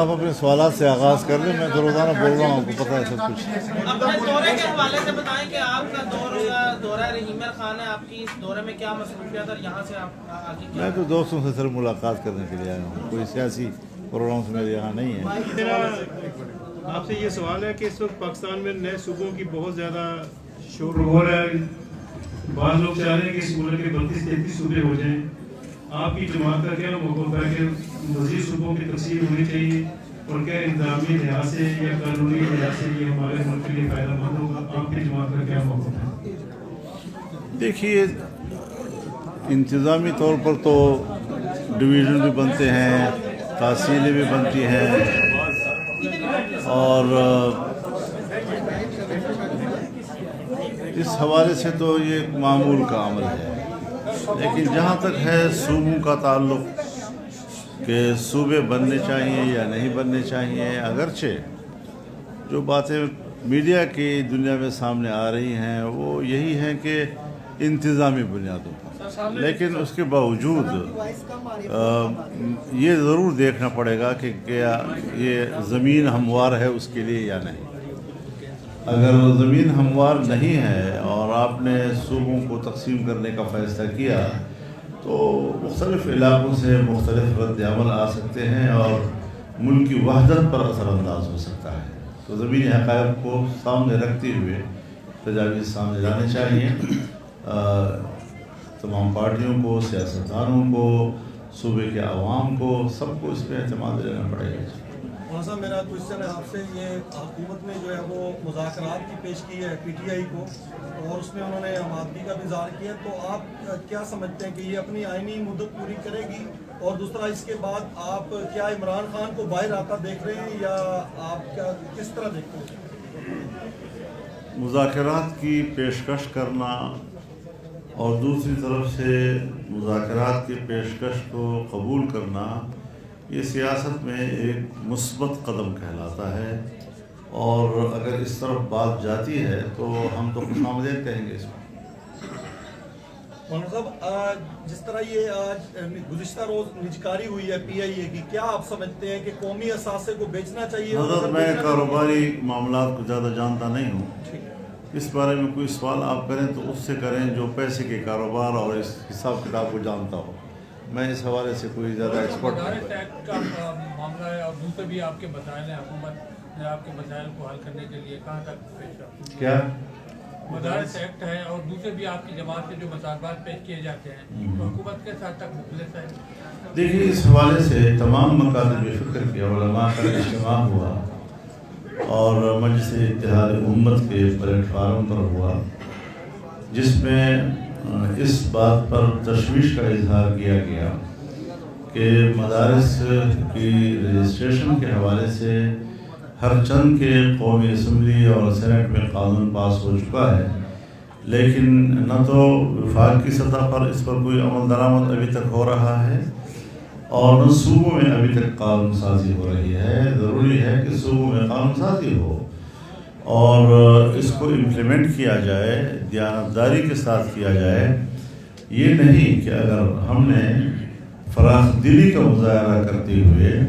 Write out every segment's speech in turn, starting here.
آپ اپنے سوالات سے آغاز کر لیں. میں تو روزانہ بول رہا ہوں, آپ کو پتہ ہے سب کچھ. اپنے دورے کے حوالے سے بتائیں کہ آپ کا دورہ رحیمر خان ہے, آپ کی اس دورے میں کیا مصروفیات اور یہاں سے آپ آگے کیا؟ میں تو دوستوں سے صرف ملاقات کرنے کے لیے آیا ہوں, کوئی سیاسی پروگرامس میرے یہاں نہیں ہے. میرا آپ سے یہ سوال ہے کہ اس وقت پاکستان میں نئے صوبوں کی بہت زیادہ شور ہو رہا ہے. بعض لوگ چاہ رہے ہیں کہ اس ملک کے 32-33 صوبے ہو جائیں. آپ کی جماعت کا کیا موقف ہے کہ مزید صوبوں کی تقسیم ہونی چاہیے, اور کیا انتظامی لحاظ سے یا قانونی لحاظ سے یہ ہمارے ملک کے لیے فائدہ مند ہوگا؟ آپ کی جماعت کا کیا موقف ہے؟ دیکھیے, انتظامی طور پر تو ڈویژن بھی بنتے ہیں, تحصیلیں بھی بنتی ہیں, اور اس حوالے سے تو یہ ایک معمول کا عمل ہے. لیکن جہاں تک ہے صوبوں کا تعلق کہ صوبے بننے چاہیے یا نہیں بننے چاہیے, اگرچہ جو باتیں میڈیا کی دنیا میں سامنے آ رہی ہیں وہ یہی ہیں کہ انتظامی بنیادوں پر, لیکن اس کے باوجود یہ ضرور دیکھنا پڑے گا کہ کیا یہ زمین ہموار ہے اس کے لیے یا نہیں. اگر زمین ہموار نہیں ہے اور آپ نے صوبوں کو تقسیم کرنے کا فیصلہ کیا تو مختلف علاقوں سے مختلف رد عمل آ سکتے ہیں اور ملک کی وحدت پر اثر انداز ہو سکتا ہے. تو زمینی حقائق کو سامنے رکھتے ہوئے تجاویز سامنے لانے چاہیے. تمام پارٹیوں کو, سیاستدانوں کو, صوبے کے عوام کو, سب کو اس پہ اعتماد لینا پڑے گا. مولانا میرا کوشچن ہے آپ سے, یہ حکومت نے جو ہے وہ مذاکرات کی پیش کی ہے پی ٹی آئی کو, اور اس میں انہوں نے عام آدمی کا بھی اظہار کیا, تو آپ کیا سمجھتے ہیں کہ یہ اپنی آئینی مدت پوری کرے گی؟ اور دوسرا, اس کے بعد آپ کیا عمران خان کو باہر آتا دیکھ رہے ہیں یا آپ کیا کس طرح دیکھتے ہیں؟ مذاکرات کی پیشکش کرنا اور دوسری طرف سے مذاکرات کی پیشکش کو قبول کرنا, یہ سیاست میں ایک مثبت قدم کہلاتا ہے, اور اگر اس طرف بات جاتی ہے تو ہم تو خوش آمدید کہیں گے اس میں. مولانا صاحب, جس طرح یہ آج گزشتہ روز نجکاری ہوئی ہے پی آئی اے کی, کیا آپ سمجھتے ہیں کہ قومی اثاثے کو بیچنا چاہیے؟ حضرت, میں کاروباری معاملات کو زیادہ جانتا نہیں ہوں. اس بارے میں کوئی سوال آپ کریں تو اس سے کریں جو پیسے کے کاروبار اور اس حساب کتاب کو جانتا ہو. میں اس حوالے سے کوئی زیادہ ایکسپرٹ نہیں. مدارس ایکٹ کا معاملہ ہے اور دوسرے بھی آپ کے مسائل ہیں, حکومت نے آپ کے مسائل کو حل کرنے کے لیے کہاں تک پیش رفت؟ کیا مدارس ایکٹ ہے اور دوسرے بھی آپ کی جماعت سے جو مطالبات پیش کیے جاتے ہیں تو حکومت کے ساتھ تک مخلص ہے؟ دیکھیے, اس حوالے سے تمام مکاتب فکر کے علماء کا اجتماع ہوا اور مجلس اتحاد امت کے پلیٹ فارم پر ہوا, جس میں اس بات پر تشویش کا اظہار کیا گیا کہ مدارس کی رجسٹریشن کے حوالے سے ہر چند کے قومی اسمبلی اور سینٹ میں قانون پاس ہو چکا ہے, لیکن نہ تو وفاق کی سطح پر اس پر کوئی عمل درآمد ابھی تک ہو رہا ہے اور نہ صوبوں میں ابھی تک قانون سازی ہو رہی ہے. ضروری ہے کہ صوبوں میں قانون سازی ہو اور اس کو امپلیمنٹ کیا جائے, دیانتداری کے ساتھ کیا جائے. یہ نہیں کہ اگر ہم نے فراخ دلی کا مظاہرہ کرتے ہوئے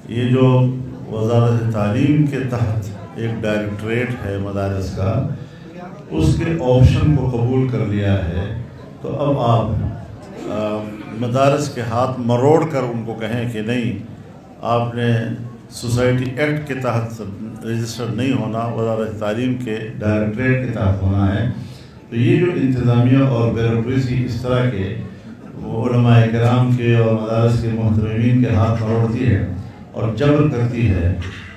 یہ جو وزارت تعلیم کے تحت ایک ڈائریکٹریٹ ہے مدارس کا, اس کے آپشن کو قبول کر لیا ہے, تو اب آپ مدارس کے ہاتھ مروڑ کر ان کو کہیں کہ نہیں, آپ نے سوسائٹی ایکٹ کے تحت رجسٹر نہیں ہونا, وزارت تعلیم کے ڈائریکٹریٹ کے تحت ہونا ہے. تو یہ جو انتظامیہ اور بیوروکریسی اس طرح کے علماء کرام کے اور مدارس کے محترمین کے ہاتھ مروڑتی ہے اور جبر کرتی ہے,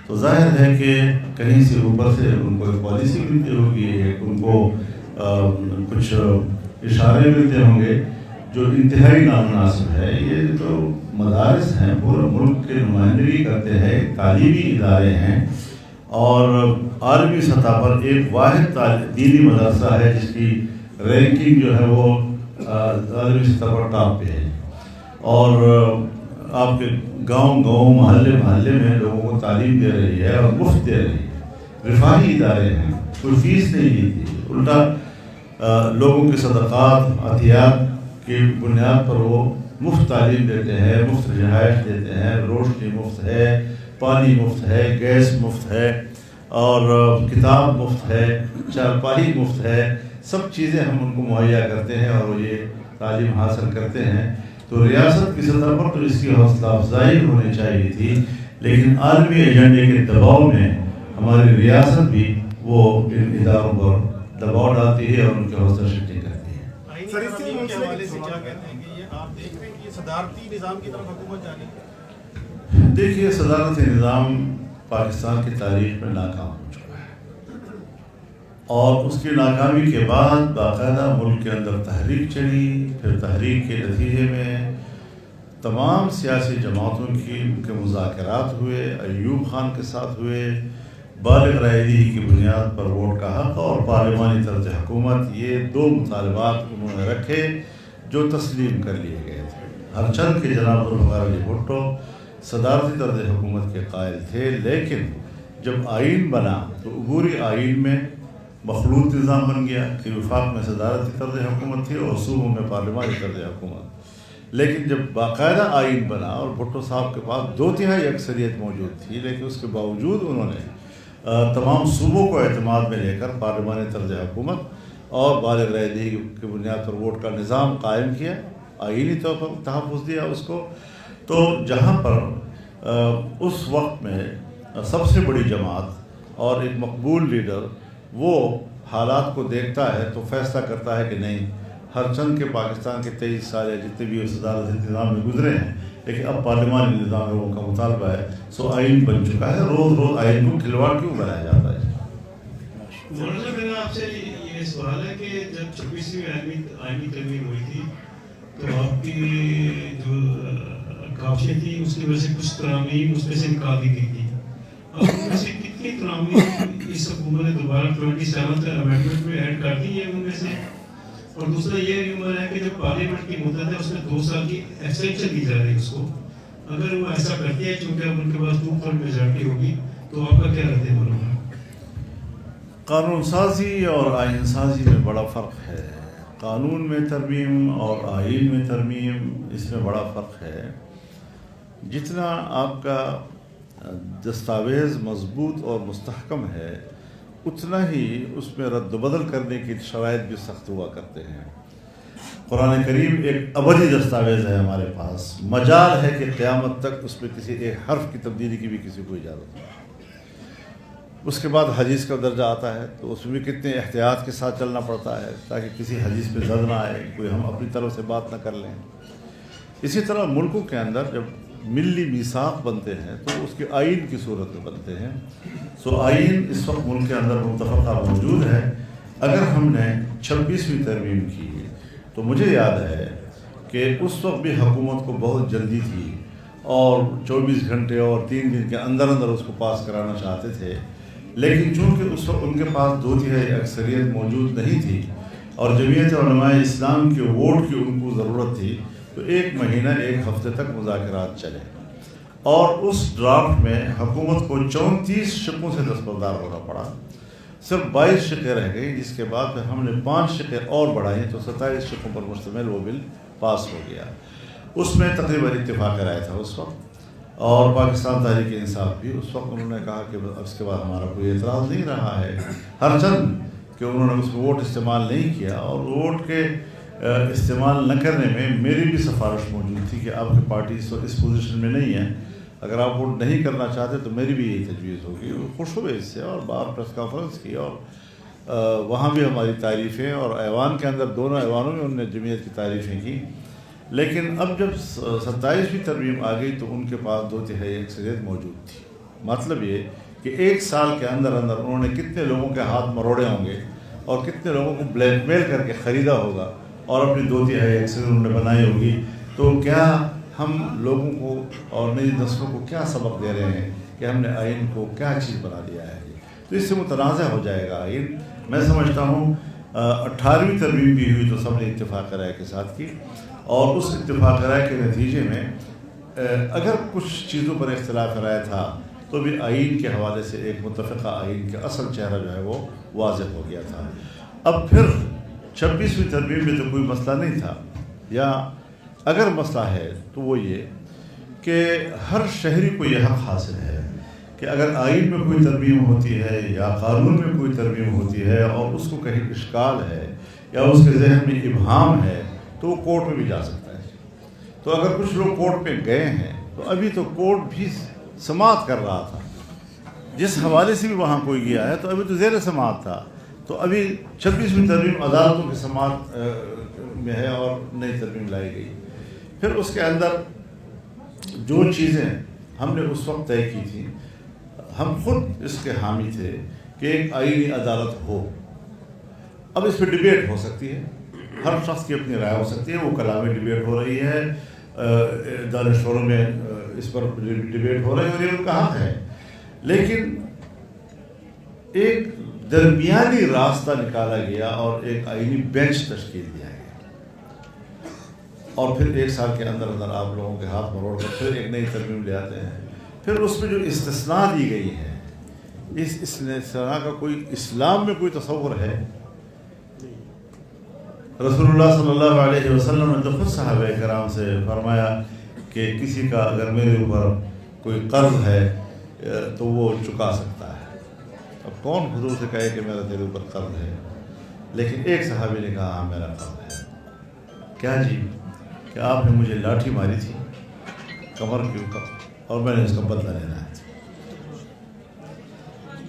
تو ظاہر ہے کہ کہیں سے اوپر سے ان کو ایک پالیسی ملتی ہوگی, ان کو کچھ اشارے ملتے ہوں گے جو انتہائی نامناسب ہے. یہ تو مدارس ہیں, پورے ملک کے نمائندگی کرتے ہیں, تعلیمی ادارے ہیں اور عالمی سطح پر ایک واحد دینی مدرسہ ہے جس کی رینکنگ جو ہے وہ عالمی سطح پر ٹاپ پہ ہے, اور آپ کے گاؤں محلے میں لوگوں کو تعلیم دے رہی ہے اور مفت دے رہی ہے. رفاہی ادارے ہیں, کوئی فیس نہیں لیتی, الٹا لوگوں کے صدقات عطیات کی بنیاد پر وہ مفت تعلیم دیتے ہیں، مفت رہائش دیتے ہیں، روشنی مفت ہے، پانی مفت ہے، گیس مفت ہے، اور کتاب مفت ہے، چارپائی مفت ہے، سب چیزیں ہم ان کو مہیا کرتے ہیں اور وہ یہ تعلیم حاصل کرتے ہیں. تو ریاست کی سطح پر تو اس کی حوصلہ افزائی ہونی چاہیے تھی، لیکن عالمی ایجنڈے کے دباؤ میں ہماری ریاست بھی وہ ان اداروں پر دباؤ ڈالتی ہے اور ان کی حوصلہ شکنی کرتی ہے. سر اس کے حوالے سے کیا کہتے ہیں کہ یہ آپ دیکھ رہے ہیں کہ یہ صدارتی نظام کی طرف حکومت جانی ہے؟ دیکھیے، صدارتی نظام پاکستان کی تاریخ میں ناکام ہو چکا ہے، اور اس کی ناکامی کے بعد باقاعدہ ملک کے اندر تحریک چلی. پھر تحریک کے نتیجے میں تمام سیاسی جماعتوں کے مذاکرات ہوئے، ایوب خان کے ساتھ ہوئے، بالغ رائے دہی کی بنیاد پر ووٹ کا حق اور پارلیمانی طرز حکومت، یہ دو مطالبات انہوں نے رکھے جو تسلیم کر لیے گئے تھے. ہرچند کہ جناب ذوالفقار علی بھٹو صدارتی طرز حکومت کے قائل تھے، لیکن جب آئین بنا تو عبوری آئین میں مخلوط نظام بن گیا کہ وفاق میں صدارتی طرز حکومت تھی اور صوبوں میں پارلیمانی طرز حکومت. لیکن جب باقاعدہ آئین بنا اور بھٹو صاحب کے پاس 2/3 اکثریت موجود تھی، لیکن اس کے باوجود انہوں نے تمام صوبوں کو اعتماد میں لے کر پارلیمانی طرز حکومت اور بالغ رائے دہی کی بنیاد پر ووٹ کا نظام قائم کیا، آئینی طور پر تحفظ دیا اس کو. تو جہاں پر اس وقت میں سب سے بڑی جماعت اور ایک مقبول لیڈر وہ حالات کو دیکھتا ہے تو فیصلہ کرتا ہے کہ نہیں، ہر چند کے پاکستان کے 23 سال یا جتنے بھی صدارتی نظام میں گزرے ہیں، لیکن اب پارلیمانی نظام کا مطالبہ ہے، سو آئین بن چکا ہے، روز روز آئین کو کھلواڑ کیوں بنایا جاتا ہے؟ مولانا میرا آپ سے یہ سوال ہے کہ جب 26ویں آئینی ترمیم ہوئی تھی تو آپ کی جو کاوشیں تھی اس کی وجہ سے کچھ ترامیم اس میں سے نکال دی گئی تھی. اب ان میں سے کتنی ترامیم اس حکومت نے دوبارہ 27 امینڈمنٹ میں ایڈ کر دی ہے ان میں سے؟ اور دوسرا یہ ریومر ہے کہ جو پارلیمنٹ کی مدت ہے اس میں 2 سال کی ایکسٹینشن دی جا رہی ہے اس کو. اگر وہ ایسا کرتی ہے چونکہ اب ان کے پاس 2/3 میجارٹی ہوگی تو آپ کا کیا رد عمل ہوگا؟ قانون سازی اور آئین سازی میں بڑا فرق ہے. قانون میں ترمیم اور آئین میں ترمیم، اس میں بڑا فرق ہے. جتنا آپ کا دستاویز مضبوط اور مستحکم ہے اتنا ہی اس میں رد و بدل کرنے کی شرائط بھی سخت ہوا کرتے ہیں. قرآن کریم ایک ابدی دستاویز ہے ہمارے پاس، مجال ہے کہ قیامت تک اس میں کسی ایک حرف کی تبدیلی کی بھی کسی کو اجازت نہیں. اس کے بعد حدیث کا درجہ آتا ہے تو اس میں کتنے احتیاط کے ساتھ چلنا پڑتا ہے تاکہ کسی حدیث پہ زد نہ آئے، کوئی ہم اپنی طرف سے بات نہ کر لیں. اسی طرح ملکوں کے اندر جب ملی میثاق بنتے ہیں تو اس کے آئین کی صورت میں بنتے ہیں. سو آئین اس وقت ملک کے اندر متفقہ موجود ہے. اگر ہم نے 26ویں ترمیم کی تو مجھے یاد ہے کہ اس وقت بھی حکومت کو بہت جلدی تھی اور 24 گھنٹے اور 3 دن کے اندر اندر اس کو پاس کرانا چاہتے تھے، لیکن چونکہ اس وقت ان کے پاس 2/3 اکثریت موجود نہیں تھی اور جمعیت علماء اسلام کے ووٹ کی ان کو ضرورت تھی، تو 1 مہینہ 1 ہفتے تک مذاکرات چلے اور اس ڈرافٹ میں حکومت کو 34 شقوں سے دستبردار ہونا پڑا. صرف 22 شقیں رہ گئی، جس کے بعد پھر ہم نے 5 شقیں اور بڑھائیں تو 27 شقوں پر مشتمل وہ بل پاس ہو گیا. اس میں تقریباً اتفاق رائے تھا اس وقت، اور پاکستان تحریک انصاف بھی اس وقت انہوں نے کہا کہ اس کے بعد ہمارا کوئی اعتراض نہیں رہا ہے، ہر چند کہ انہوں نے اس میں ووٹ استعمال نہیں کیا. اور ووٹ کے استعمال نہ کرنے میں میری بھی سفارش موجود تھی کہ آپ کی پارٹی اس پوزیشن میں نہیں ہے، اگر آپ ووٹ نہیں کرنا چاہتے تو میری بھی یہی تجویز ہوگی. خوش ہوئے اس سے اور باہر پریس کانفرنس کی اور وہاں بھی ہماری تعریفیں، اور ایوان کے اندر دونوں ایوانوں میں انہوں نے جمعیت کی تعریفیں کی. لیکن اب جب 27ویں ترمیم آ گئی تو ان کے پاس 2/3 اکثریت موجود تھی. مطلب یہ کہ 1 سال کے اندر اندر انہوں نے کتنے لوگوں کے ہاتھ مروڑے ہوں گے اور کتنے لوگوں کو بلیک میل کر کے خریدا ہوگا اور اپنی 2/3 اکثریت انہوں نے بنائی ہوگی. تو کیا ہم لوگوں کو اور نئی نسلوں کو کیا سبق دے رہے ہیں کہ ہم نے آئین کو کیا چیز بنا دیا ہے؟ تو اس سے متنازع ہو جائے گا آئین. میں سمجھتا ہوں 18ویں ترمیم بھی ہوئی تو سب نے اتفاق رائے کے ساتھ کی، اور اس اتفاق رائے کے نتیجے میں اگر کچھ چیزوں پر اختلاف رائے تھا تو بھی آئین کے حوالے سے ایک متفقہ آئین کا اصل چہرہ جو ہے وہ واضح ہو گیا تھا. اب پھر 26ویں ترمیم میں تو کوئی مسئلہ نہیں تھا، یا اگر مسئلہ ہے تو وہ یہ کہ ہر شہری کو یہ حق حاصل ہے کہ اگر آئین میں کوئی ترمیم ہوتی ہے یا قانون میں کوئی ترمیم ہوتی ہے اور اس کو کہیں اشکال ہے یا اس کے ذہن میں ابہام ہے تو وہ کورٹ میں بھی جا سکتا ہے. تو اگر کچھ لوگ کورٹ میں گئے ہیں تو ابھی تو کورٹ بھی سماعت کر رہا تھا، جس حوالے سے بھی وہاں کوئی گیا ہے تو ابھی تو زیر سماعت تھا. تو ابھی 26ویں ترمیم عدالتوں کی سماعت میں ہے اور نئی ترمیم لائی گئی. پھر اس کے اندر جو چیزیں ہم نے اس وقت طے کی تھیں، ہم خود اس کے حامی تھے کہ ایک آئینی عدالت ہو. اب اس پہ ڈبیٹ ہو سکتی ہے، ہر شخص کی اپنی رائے ہو سکتی ہے. وہ کلامی ڈبیٹ ہو رہی ہے، دانشوروں میں اس پر ڈبیٹ ہو رہی ہے اور یہ ان کا حق ہے. لیکن ایک درمیانی راستہ نکالا گیا اور ایک آئینی بینچ تشکیل دیا گیا اور پھر 1 سال کے اندر اندر آپ لوگوں کے ہاتھ مروڑ کر پھر ایک نئی ترمیم لے آتے ہیں. پھر اس میں جو استثناء دی گئی ہے، اس استثناء کا کوئی اسلام میں کوئی تصور ہے؟ رسول اللہ صلی اللہ علیہ وسلم نے تو خود صحابہ کرام سے فرمایا کہ کسی کا اگر میرے اوپر کوئی قرض ہے تو وہ چکا سکتا ہے. اب کون حضور سے کہے کہ میرا تیرے اوپر قرض ہے؟ لیکن ایک صحابی نے کہا ہاں میرا قرض ہے. کیا جی؟ کہ آپ نے مجھے لاٹھی ماری تھی کمر کے اوپر اور میں نے اس کا بدلہ لینا ہے.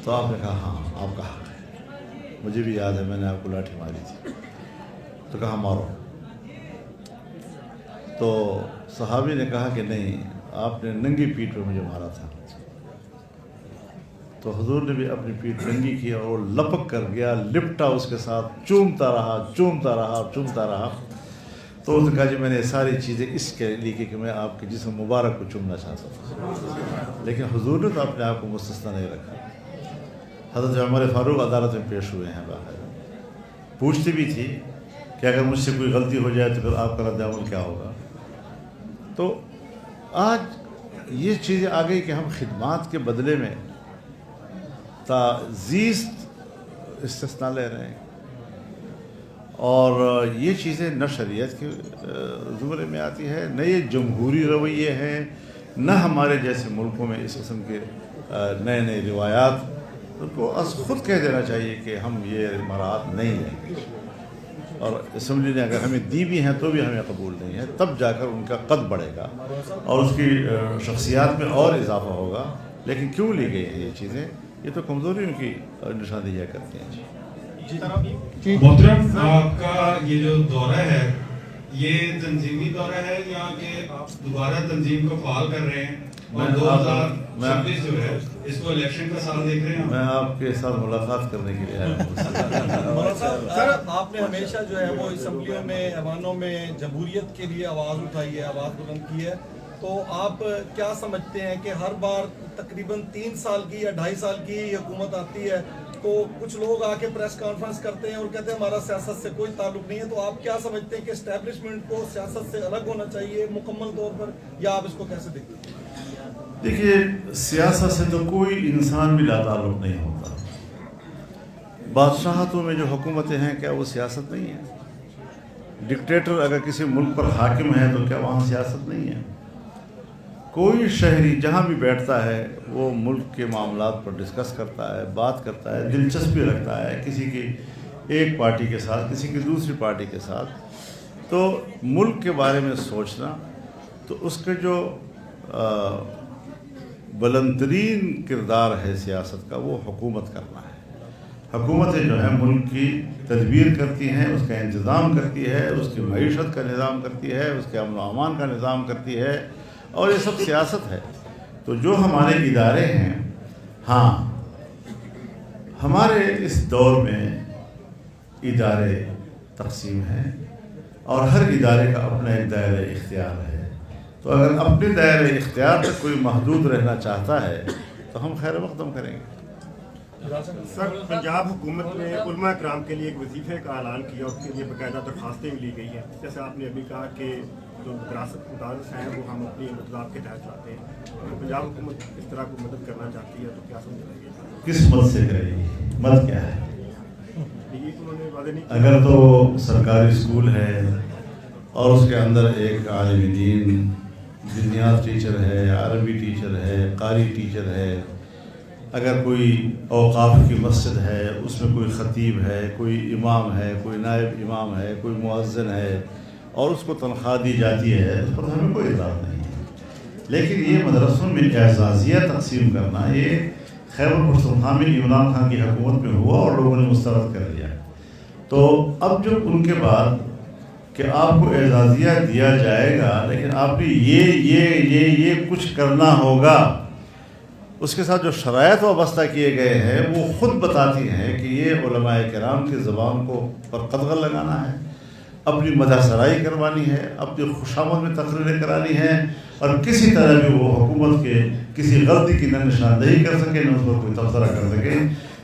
تو آپ نے کہا ہاں آپ کا حق ہے، مجھے بھی یاد ہے میں نے آپ کو لاٹھی ماری تھی. تو کہا مارو. تو صحابی نے کہا کہ نہیں، آپ نے ننگی پیٹھ پہ مجھے مارا تھا. تو حضور نے بھی اپنی پیٹھ ننگی کی اور وہ لپک کر گیا، لپٹا اس کے ساتھ، چومتا رہا. تو اس نے کہا جی میں نے ساری چیزیں اس کے لیے کہ میں آپ کے جسم مبارک کو چومنا چاہتا تھا. لیکن حضور نے تو اپنے آپ کو مستثنی نہیں رکھا. حضرت عمر فاروق عدالت میں پیش ہوئے ہیں، باقاعدہ پوچھتی بھی تھی کہ اگر مجھ سے کوئی غلطی ہو جائے تو پھر آپ کا رد عمل کیا ہوگا. تو آج یہ چیزیں آ گئی کہ ہم خدمات کے بدلے میں زیست استثناء لے رہے ہیں اور یہ چیزیں نہ شریعت کے زمرے میں آتی ہے، نہ یہ جمہوری رویے ہیں، نہ ہمارے جیسے ملکوں میں اس قسم کے نئے روایات. ان کو خود کہہ دینا چاہیے کہ ہم یہ مراعات نہیں لیں گے اور اسمبلی نے اگر ہمیں دی بھی ہیں تو بھی ہمیں قبول نہیں ہے. تب جا کر ان کا قد بڑھے گا اور اس کی شخصیات میں اور اضافہ ہوگا. لیکن کیوں لی گئی ہیں یہ چیزیں؟ یہ تو کمزوریوں کی نشاندہیاں کرتے ہیں. جی محترم، آپ کا یہ جو دورہ ہے یہ تنظیمی دورہ ہے یا کہ آپ دوبارہ تنظیم کو فعال کر رہے ہیں اور 2026 جو ہے اس کو الیکشن کا سال دیکھ رہے ہیں؟ میں آپ کے ساتھ ملاقات کرنے کے لیے آیا ہوں. سر آپ نے ہمیشہ جو ہے وہ اسمبلیوں میں ایوانوں میں جمہوریت کے لیے آواز اٹھائی ہے، آواز بلند کی ہے. تو آپ کیا سمجھتے ہیں کہ ہر بار تقریباً 3 سال کی یا 2.5 سال کی حکومت آتی ہے تو کچھ لوگ آ کے پریس کانفرنس کرتے ہیں اور کہتے ہیں ہمارا سیاست سے کوئی تعلق نہیں ہے. تو آپ کیا سمجھتے ہیں کہ اسٹیبلشمنٹ کو سیاست سے الگ ہونا چاہیے مکمل طور پر، یا آپ اس کو کیسے دیکھتے ہیں؟ دیکھیے سیاست سے تو کوئی انسان بھی لا تعلق نہیں ہوتا. بادشاہتوں میں جو حکومتیں ہیں کیا وہ سیاست نہیں ہے؟ ڈکٹیٹر اگر کسی ملک پر حاکم ہے تو کیا وہاں سیاست نہیں ہے؟ کوئی شہری جہاں بھی بیٹھتا ہے وہ ملک کے معاملات پر ڈسکس کرتا ہے، بات کرتا ہے، دلچسپی رکھتا ہے کسی کی ایک پارٹی کے ساتھ، کسی کی دوسری پارٹی کے ساتھ. تو ملک کے بارے میں سوچنا تو اس کے جو بلند ترین کردار ہے سیاست کا وہ حکومت کرنا ہے. حکومتیں جو ہیں ملک کی تدبیر کرتی ہیں، اس کا انتظام کرتی ہے، اس کی معیشت کا نظام کرتی ہے، اس کے امن و امان کا نظام کرتی ہے اور یہ سب سیاست ہے. تو جو ہمارے ادارے ہیں، ہاں ہمارے اس دور میں ادارے تقسیم ہیں اور ہر ادارے کا اپنا ایک دائرہ اختیار ہے. تو اگر اپنے دائرہ اختیار تک کوئی محدود رہنا چاہتا ہے تو ہم خیر مقدم کریں گے. سر پنجاب حکومت نے علماء کرام کے لیے ایک وظیفے کا اعلان کیا اور اس کے لیے باقاعدہ درخواستیں بھی لی گئی ہیں. جیسے آپ نے ابھی کہا کہ جو وراثت مدارس ہیں وہ ہم اپنی انتظام کے تحت لاتے ہیں. تو پنجاب حکومت اس طرح کو مدد کرنا چاہتی ہے تو کیا سمجھیں گے؟ کس مد سے کرے گی؟ مد کیا ہے؟ یہ انہوں نے وعدے نہیں اگر تو سرکاری اسکول ہے اور اس کے اندر ایک عالم دین دنیات ٹیچر ہے، عربی ٹیچر ہے، قاری ٹیچر ہے، اگر کوئی اوقاف کی مسجد ہے اس میں کوئی خطیب ہے، کوئی امام ہے، کوئی نائب امام ہے، کوئی مؤذن ہے اور اس کو تنخواہ دی جاتی ہے، اس پر ہمیں کوئی اعتراض نہیں ہے۔ لیکن یہ مدرسوں میں اعزازیہ تقسیم کرنا یہ خیبر پختونخوا میں عمران خان کی حکومت میں ہوا اور لوگوں نے مسترد کر لیا۔ تو اب جب ان کے بعد کہ آپ کو اعزازیہ دیا جائے گا لیکن آپ نے یہ کچھ کرنا ہوگا، اس کے ساتھ جو شرائط وابستہ کیے گئے ہیں وہ خود بتاتی ہیں کہ یہ علماء کرام کی زبان کو پر قدغن لگانا ہے، اپنی مدح سرائی کروانی ہے، اپنی خوشامد میں تقریریں کرانی ہیں، اور کسی طرح بھی وہ حکومت کے کسی غلطی کی نہ نشاندہی کر سکے نہ اس پر کوئی تبصرہ کر سکے۔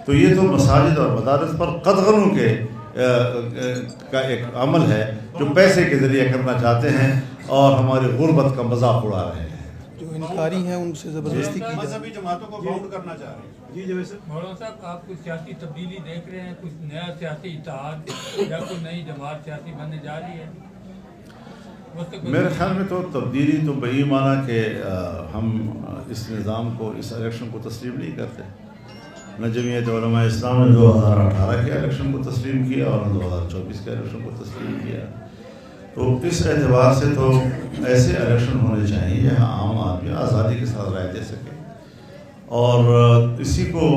تو یہ تو مساجد اور مدارس پر قدغنوں کے کا ایک عمل ہے جو پیسے کے ذریعے کرنا چاہتے ہیں اور ہماری غربت کا مذاق اڑا رہے ہیں۔ جو انکاری ہیں ان سے زبردستی کی جائے۔ مذہبی جماعتوں کو باؤنڈ کرنا چاہ رہے ہیں۔ جی جی سر، مولانا صاحب آپ کچھ سیاسی تبدیلی دیکھ رہے ہیں، کچھ نیا سیاسی اتحاد یا کوئی نئی جماعت سیاسی بننے جا رہی ہے؟ میرے خیال میں تو تبدیلی تو بہی معنی کہ ہم اس نظام کو، اس الیکشن کو تسلیم نہیں کرتے۔ نہ جمعیت علماء اسلام نے 2018 کے الیکشن کو تسلیم کیا اور نہ 2024 کے الیکشن کو تسلیم کیا۔ تو اس اعتبار سے تو ایسے الیکشن ہونے چاہیے جہاں عام آدمی آزادی کے ساتھ رائے دے سکے، اور اسی کو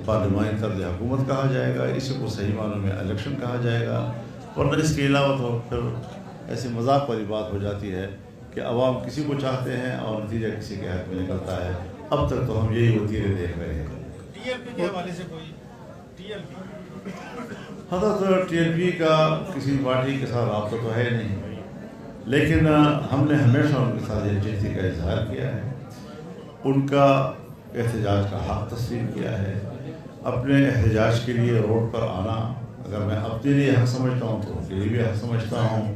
پارلیمانی طرز حکومت کہا جائے گا، اسی کو صحیح معنوں میں الیکشن کہا جائے گا۔ ورنہ اس کے علاوہ تو پھر ایسی مذاق والی بات ہو جاتی ہے کہ عوام کسی کو چاہتے ہیں اور نتیجہ کسی کے حق میں نکلتا ہے۔ اب تک تو ہم یہی وتیرے دیکھ رہے ہیں۔ ٹی ایل پی کے حوالے سے کوئی ٹی ایل پی حضرت ٹی ایل پی کا کسی پارٹی کے ساتھ رابطہ تو ہے نہیں، لیکن ہم نے ہمیشہ ان کے ساتھ یکجہتی کا اظہار کیا ہے، ان کا احتجاج کا حق تسلیم کیا ہے۔ اپنے احتجاج کے لیے روڈ پر آنا اگر میں اپنے لیے حق سمجھتا ہوں تو ان کے لیے بھی حق سمجھتا ہوں،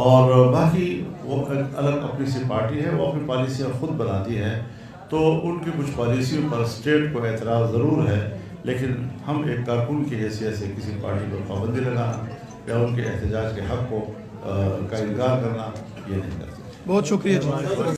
اور باقی وہ الگ اپنی سی پارٹی ہے، وہ اپنی پالیسیاں خود بناتی ہے، تو ان کی کچھ پالیسیوں پر اسٹیٹ کو اعتراض ضرور ہے، لیکن ہم ایک کارکن کی حیثیت سے کسی پارٹی پر پابندی لگانا یا ان کے احتجاج کے حق کو کا انکار کرنا یہ نہیں کرتے۔ بہت شکریہ جی۔